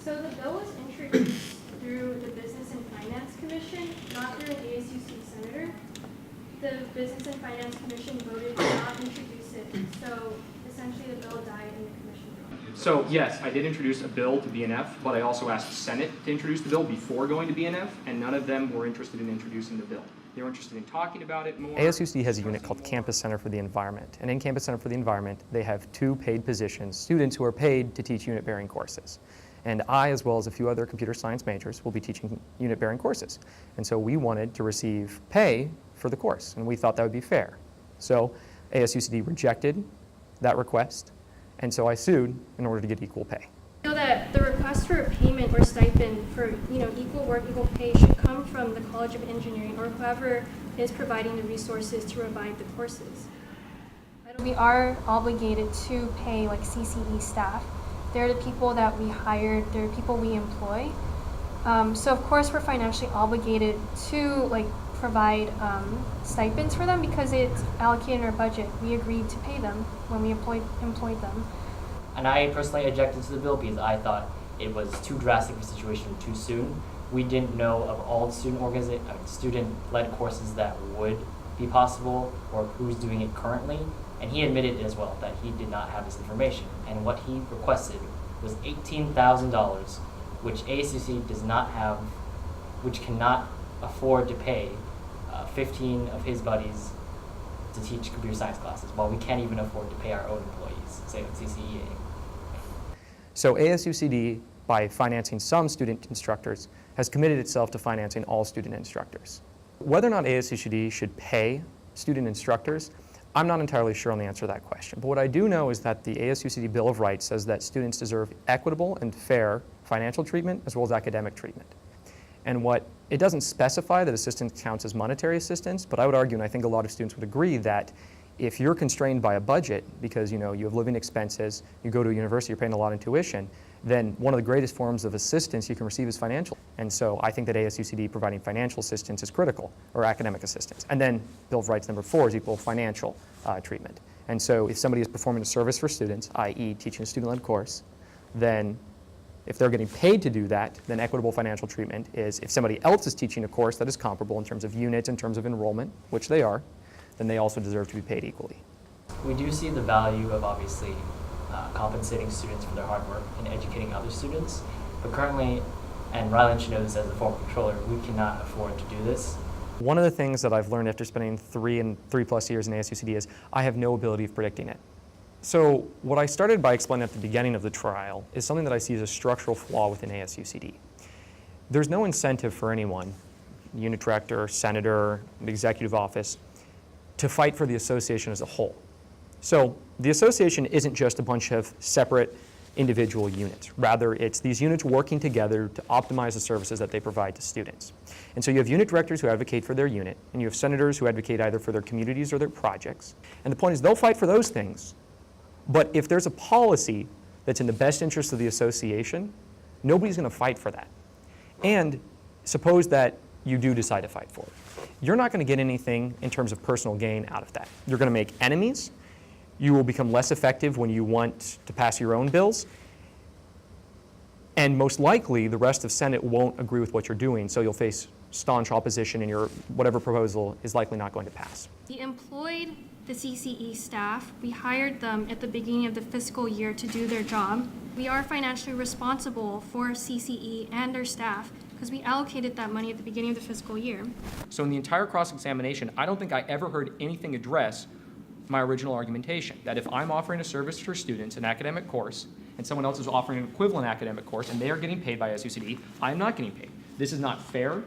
So the bill was introduced through the Business and Finance Commission, not through an ASUCD senator. The Business and Finance Commission voted to not introduce it, so essentially the bill died in the commission. So yes, I did introduce a bill to BNF, but I also asked the Senate to introduce the bill before going to BNF, and none of them were interested in introducing the bill. They were interested in talking about it more. ASUCD has a unit called Campus Center for the Environment, and in Campus Center for the Environment, they have 2 paid positions, students who are paid to teach unit-bearing courses. And I, as well as a few other computer science majors, will be teaching unit-bearing courses. And so we wanted to receive pay for the course, and we thought that would be fair. So ASUCD rejected that request, and so I sued in order to get equal pay. I know that the request for a payment or stipend for equal work, equal pay should come from the College of Engineering or whoever is providing the resources to provide the courses. We are obligated to pay like CCE staff. They're the people that we hired, they're the people we employ. So of course we're financially obligated to provide stipends for them because it's allocated in our budget. We agreed to pay them when we employed them. And I personally objected to the bill because I thought it was too drastic a situation too soon. We didn't know of all the student-led courses that would be possible or who's doing it currently. And he admitted as well that he did not have this information. And what he requested was $18,000, which ASUC does not have, which cannot afford to pay 15 of his buddies to teach computer science classes, while we can't even afford to pay our own employees, say at CCEA. So ASUCD, by financing some student instructors, has committed itself to financing all student instructors. Whether or not ASUCD should pay student instructors, I'm not entirely sure on the answer to that question. But what I do know is that the ASUCD Bill of Rights says that students deserve equitable and fair financial treatment as well as academic treatment. And what it doesn't specify that assistance counts as monetary assistance, but I would argue, and I think a lot of students would agree, that if you're constrained by a budget because you have living expenses, you go to a university, you're paying a lot in tuition, then one of the greatest forms of assistance you can receive is financial. And so I think that ASUCD providing financial assistance is critical, or academic assistance. And then Bill of Rights number 4 is equal financial treatment. And so if somebody is performing a service for students, i.e. teaching a student-led course, then if they're getting paid to do that, then equitable financial treatment is if somebody else is teaching a course that is comparable in terms of units, in terms of enrollment, which they are, then they also deserve to be paid equally. We do see the value of obviously compensating students for their hard work and educating other students, but currently, and Rylan should know this as the former controller, we cannot afford to do this. One of the things that I've learned after spending 3+ years in ASUCD is I have no ability of predicting it. So what I started by explaining at the beginning of the trial is something that I see as a structural flaw within ASUCD. There's no incentive for anyone, unit director, senator, the executive office, to fight for the association as a whole. So the association isn't just a bunch of separate individual units. Rather, it's these units working together to optimize the services that they provide to students. And so you have unit directors who advocate for their unit, and you have senators who advocate either for their communities or their projects. And the point is they'll fight for those things, but if there's a policy that's in the best interest of the association, nobody's going to fight for that. And suppose that you do decide to fight for it. You're not going to get anything in terms of personal gain out of that. You're going to make enemies. You will become less effective when you want to pass your own bills. And most likely, the rest of Senate won't agree with what you're doing, so you'll face staunch opposition and your whatever proposal is likely not going to pass. We employed the CCE staff. We hired them at the beginning of the fiscal year to do their job. We are financially responsible for CCE and their staff because we allocated that money at the beginning of the fiscal year. So in the entire cross-examination, I don't think I ever heard anything address my original argumentation, that if I'm offering a service for students, an academic course, and someone else is offering an equivalent academic course, and they are getting paid by SUCD, I'm not getting paid. This is not fair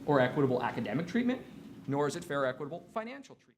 or equitable academic treatment, nor is it fair or equitable financial treatment.